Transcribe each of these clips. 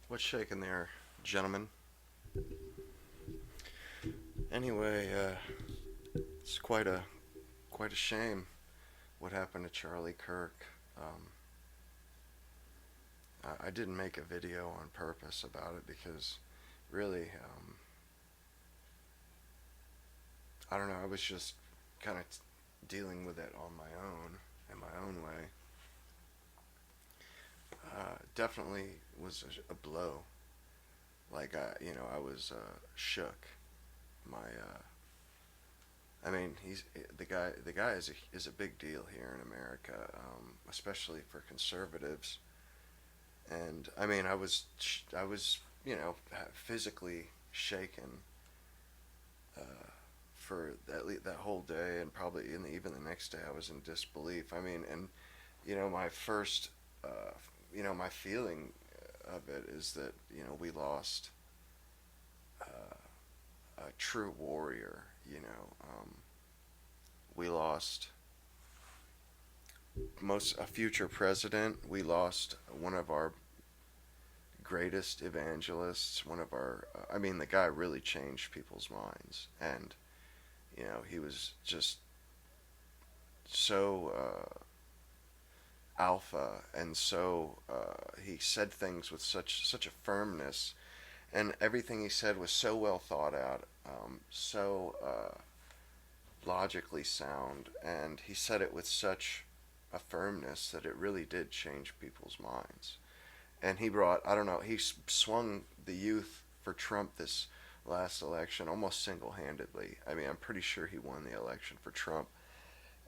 What's shaking there, gentlemen? Anyway, it's quite a shame what happened to Charlie Kirk. Um, I didn't make a video on purpose about it because really, I don't know. I was just kind of dealing with it on my own in my own way. Definitely was a blow. Like I was shook. My I mean, he's the guy. The guy is a big deal here in America, especially for conservatives. And I mean, I was physically shaken for that whole day, and probably even the next day, I was in disbelief. I mean, and my first, my feeling of it is that we lost a true warrior. We lost most a future president. We lost one of our greatest evangelists. One of our, I mean, the guy really changed people's minds, and he was just so alpha, and so he said things with such a firmness, and everything he said was so well thought out, so logically sound, and he said it with such a firmness that it really did change people's minds. And he brought, I don't know, he swung the youth for Trump this last election almost single handedly. I mean, I'm pretty sure he won the election for Trump.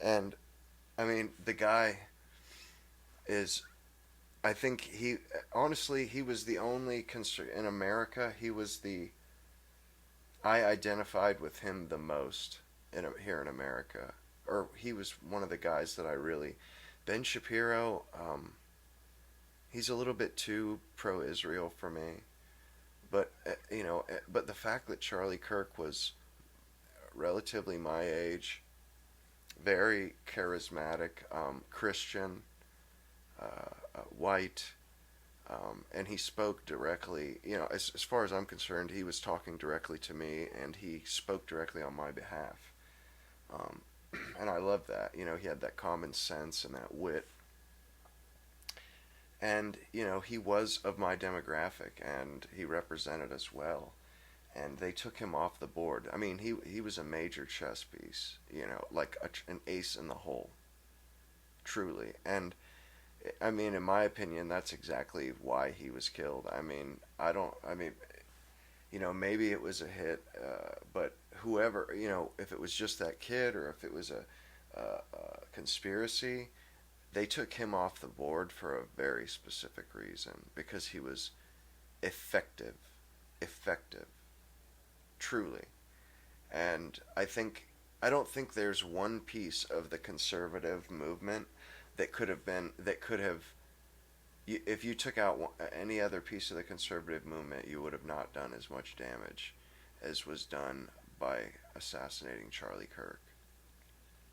And I mean, the guy is, I think honestly, he was the only, in America, he was I identified with him the most here in America. Or he was one of the guys that I really, Ben Shapiro, he's a little bit too pro-Israel for me. But but the fact that Charlie Kirk was relatively my age, very charismatic, Christian, white, and he spoke directly. As far as I'm concerned, he was talking directly to me, and he spoke directly on my behalf. Um, and I love that. He had that common sense and that wit, and he was of my demographic, and he represented us well. And they took him off the board. I mean, he was a major chess piece, like an ace in the hole, truly. And I mean, in my opinion, that's exactly why he was killed. I mean, I don't. I mean, maybe it was a hit, but whoever, if it was just that kid or if it was a conspiracy, they took him off the board for a very specific reason, because he was effective, effective, truly. And I don't think there's one piece of the conservative movement that could have, if you took out any other piece of the conservative movement, you would have not done as much damage as was done by assassinating Charlie Kirk.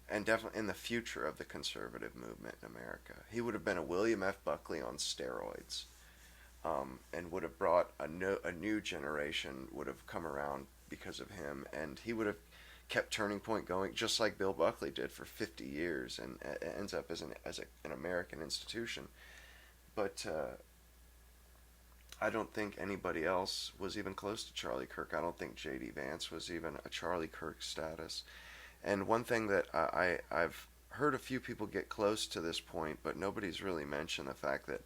And definitely in the future of the conservative movement in America, he would have been a William F. Buckley on steroids, and would have brought a new generation would have come around because of him, and he would have kept Turning Point going just like Bill Buckley did for 50 years, and ends up as an American institution. But I don't think anybody else was even close to Charlie Kirk. I don't think J.D. Vance was even a Charlie Kirk status. And one thing that I've heard a few people get close to this point, but nobody's really mentioned the fact that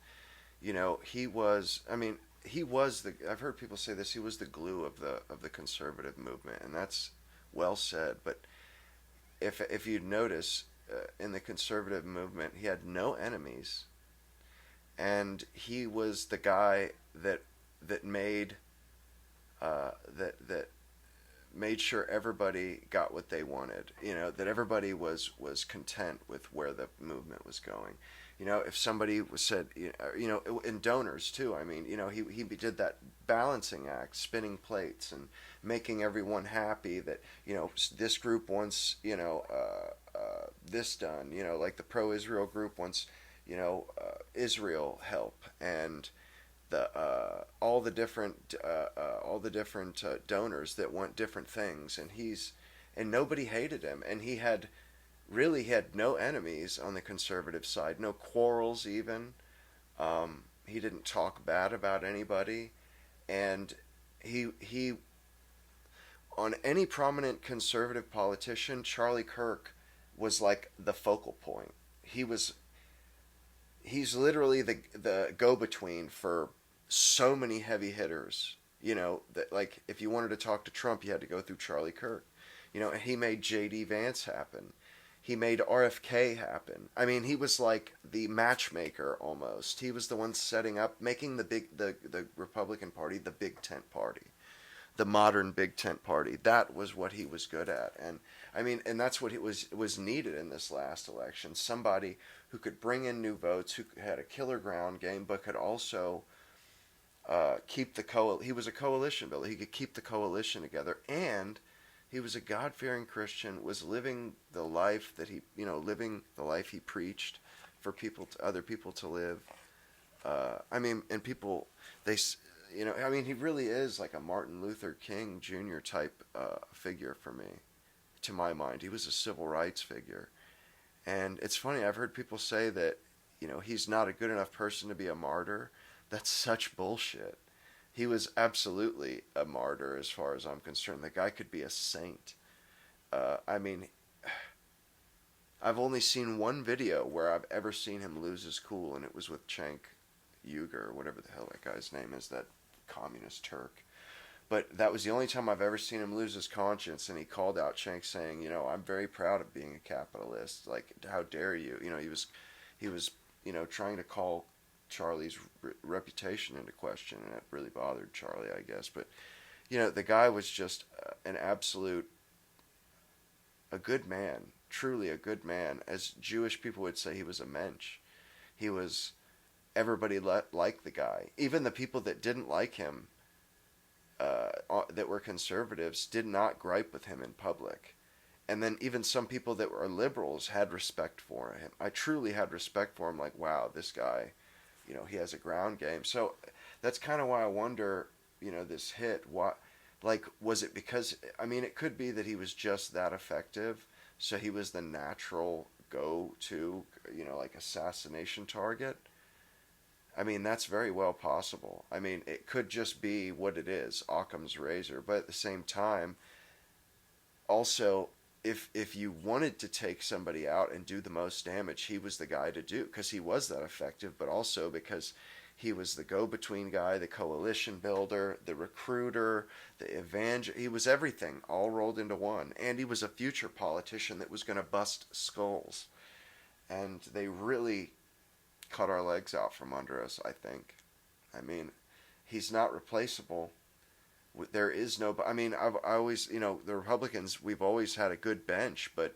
he was. I mean, he was the. I've heard people say this. He was the glue of the conservative movement, and that's well said. But if you notice, in the conservative movement, he had no enemies, and he was the guy that made that made sure everybody got what they wanted. That everybody was content with where the movement was going. If somebody was said, in donors too. I mean, he did that balancing act, spinning plates and making everyone happy. That this group wants this done. Like the pro-Israel group wants Israel help, and all the different donors that want different things, and nobody hated him, and he had no enemies on the conservative side, no quarrels even. He didn't talk bad about anybody, and he on any prominent conservative politician, Charlie Kirk was like the focal point. He was he's literally the go between for so many heavy hitters. You know that, like, if you wanted to talk to Trump, you had to go through Charlie Kirk. You know, he made J.D. Vance happen. He made RFK happen. I mean, he was like the matchmaker almost. He was the one setting up, making the Republican Party the big tent party, the modern big tent party. That was what he was good at, and I mean, and that's what it was needed in this last election. Somebody who could bring in new votes, who had a killer ground game, but could also keep he was a coalition builder. He could keep the coalition together, and he was a God-fearing Christian. Was living the life that living the life he preached for other people to live. I mean, and people, I mean, he really is like a Martin Luther King Jr. type figure for me, to my mind. He was a civil rights figure. And it's funny, I've heard people say that, he's not a good enough person to be a martyr. That's such bullshit. He was absolutely a martyr as far as I'm concerned. The guy could be a saint. I mean, I've only seen one video where I've ever seen him lose his cool, and it was with Cenk Uygur, or whatever the hell that guy's name is, that communist Turk. But that was the only time I've ever seen him lose his conscience, and he called out Cenk, saying, "I'm very proud of being a capitalist. Like, how dare you?" He was trying to call Charlie's reputation into question, and it really bothered Charlie, I guess. But the guy was just a good man, truly a good man. As Jewish people would say, he was a mensch. He was everybody liked the guy, even the people that didn't like him. That were conservatives did not gripe with him in public. And then even some people that were liberals had respect for him. I truly had respect for him, like, wow, this guy, he has a ground game. So that's kind of why I wonder, this hit, like, was it because, I mean, it could be that he was just that effective, so he was the natural go-to, like, assassination target. I mean, that's very well possible. I mean, it could just be what it is, Occam's razor. But at the same time, also, if you wanted to take somebody out and do the most damage, he was the guy to do, because he was that effective, but also because he was the go-between guy, the coalition builder, the recruiter, the he was everything, all rolled into one. And he was a future politician that was going to bust skulls. And they really cut our legs out from under us, I think. I mean, he's not replaceable. There is no, I mean, I always, the Republicans, we've always had a good bench, but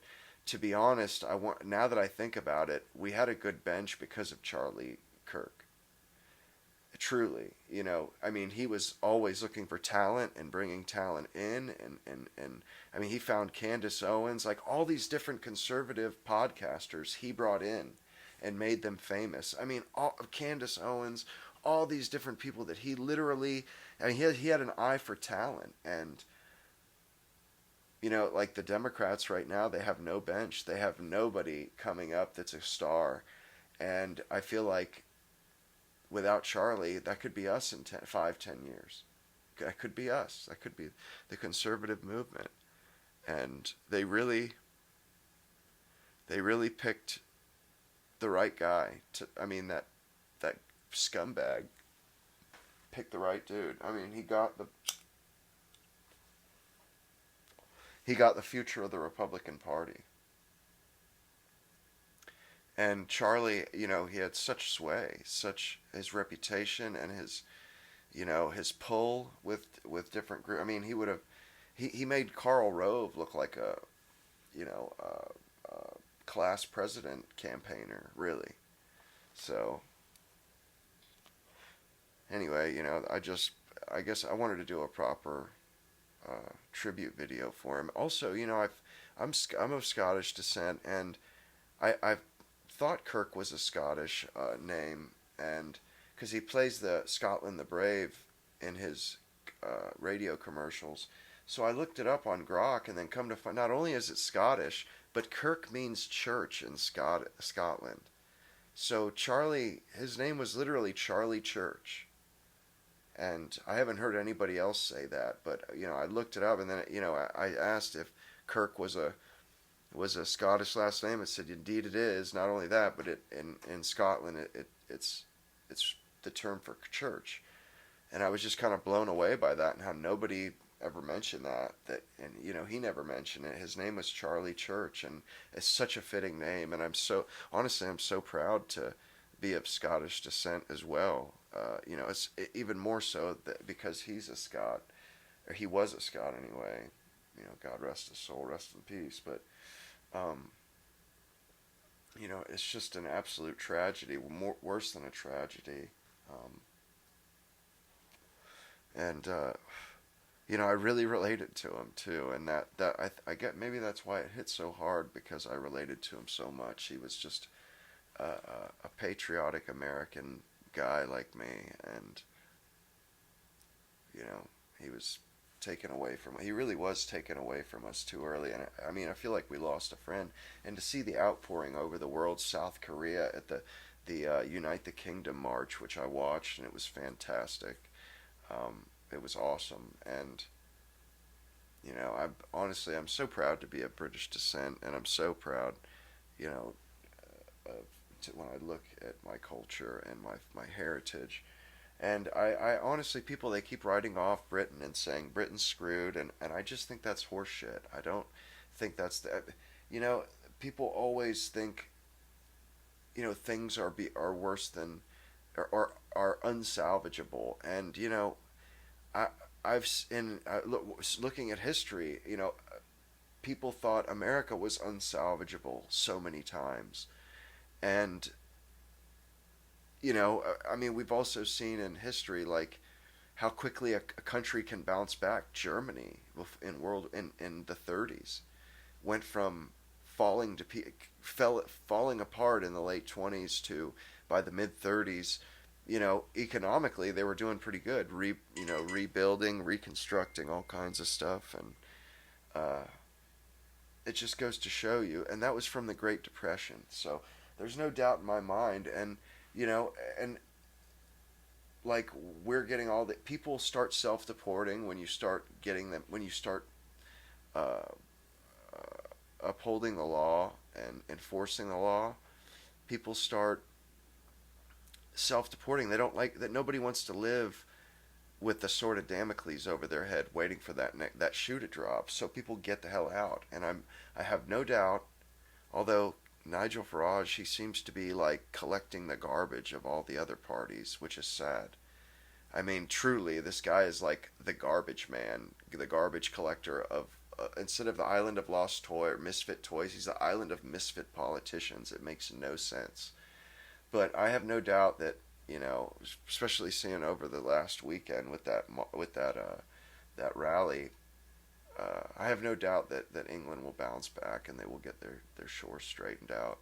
to be honest, now that I think about it, we had a good bench because of Charlie Kirk. Truly, I mean, he was always looking for talent and bringing talent in, and I mean, he found Candace Owens, like all these different conservative podcasters he brought in and made them famous. I mean, Candace Owens, all these different people that he literally, I mean, he had an eye for talent. And, like the Democrats right now, they have no bench. They have nobody coming up that's a star. And I feel like without Charlie, that could be us in 5-10 years. That could be us. That could be the conservative movement. And they really picked the right guy. That scumbag picked the right dude. I mean, he got the future of the Republican Party. And Charlie, he had such sway, such his reputation and his pull with different groups. I mean, he made Karl Rove look like a class president campaigner, really. So anyway, I guess I wanted to do a proper tribute video for him. Also, I'm of Scottish descent, and I've thought Kirk was a Scottish name, and because he plays the Scotland the Brave in his radio commercials. So I looked it up on Grok, and then come to find, not only is it Scottish, but Kirk means church in Scotland. So Charlie, his name was literally Charlie Church, and I haven't heard anybody else say that. But I looked it up, and then I asked if Kirk was a Scottish last name. It said indeed it is. Not only that, but in Scotland it's the term for church, and I was just kind of blown away by that and how nobody ever mentioned and he never mentioned it. His name was Charlie Church, and it's such a fitting name, and I'm so proud to be of Scottish descent as well. It's even more so that because he's a Scot, or he was a Scot anyway. God rest his soul, rest in peace. But um, it's just an absolute tragedy, worse than a tragedy. Um, and I really related to him too, and I get, maybe that's why it hit so hard, because I related to him so much. He was just a patriotic American guy like me, and he was taken away from. He really was taken away from us too early, and I mean, I feel like we lost a friend. And to see the outpouring over the world, South Korea at the Unite the Kingdom march, which I watched, and it was fantastic. It was awesome, and I'm so proud to be of British descent, and I'm so proud, you know, when I look at my culture and my heritage. And I honestly, people, they keep writing off Britain and saying Britain's screwed, and I just think that's horseshit. I don't think that's you know, people always think, things are worse than, or are unsalvageable. And, I, looking at history, people thought America was unsalvageable so many times. And I mean, we've also seen in history, like, how quickly a country can bounce back. Germany in the 30s went from falling apart in the late 20s to, by the mid 30s, economically they were doing pretty good, rebuilding, reconstructing, all kinds of stuff. And it just goes to show you, and that was from the Great Depression. So there's no doubt in my mind. And and like, we're getting all the people start self-deporting when you start getting them, when you start uh, upholding the law and enforcing the law. People start self-deporting. They don't like that. Nobody wants to live with the sword of Damocles over their head, waiting for that shoe to drop. So people get the hell out. And I have no doubt, although Nigel Farage, he seems to be like collecting the garbage of all the other parties, which is sad. I mean, truly, this guy is like the garbage man, the garbage collector of. Instead of the island of lost toy or misfit toys, he's the island of misfit politicians. It makes no sense. But I have no doubt that, especially seeing over the last weekend with that rally, I have no doubt that England will bounce back and they will get their shores straightened out.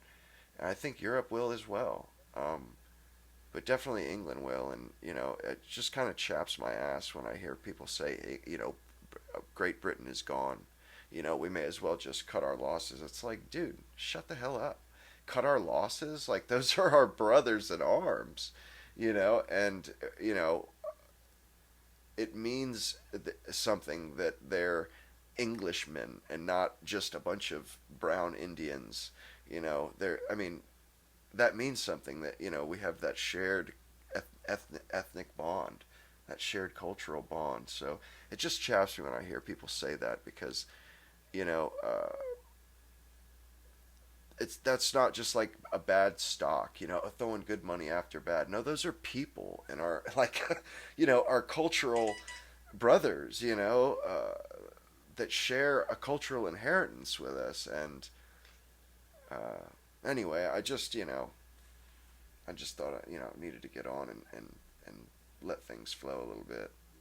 And I think Europe will as well. But definitely England will. And, it just kind of chaps my ass when I hear people say, Great Britain is gone. We may as well just cut our losses. It's like, dude, shut the hell up. Cut our losses? Like, those are our brothers in arms, and, it means something that they're Englishmen and not just a bunch of brown Indians. I mean, that means something, that, we have that shared ethnic bond, that shared cultural bond. So it just chaps me when I hear people say that, because, that's not just like a bad stock, throwing good money after bad. No, those are people in our, like, our cultural brothers, that share a cultural inheritance with us. And anyway, I just thought I needed to get on and let things flow a little bit.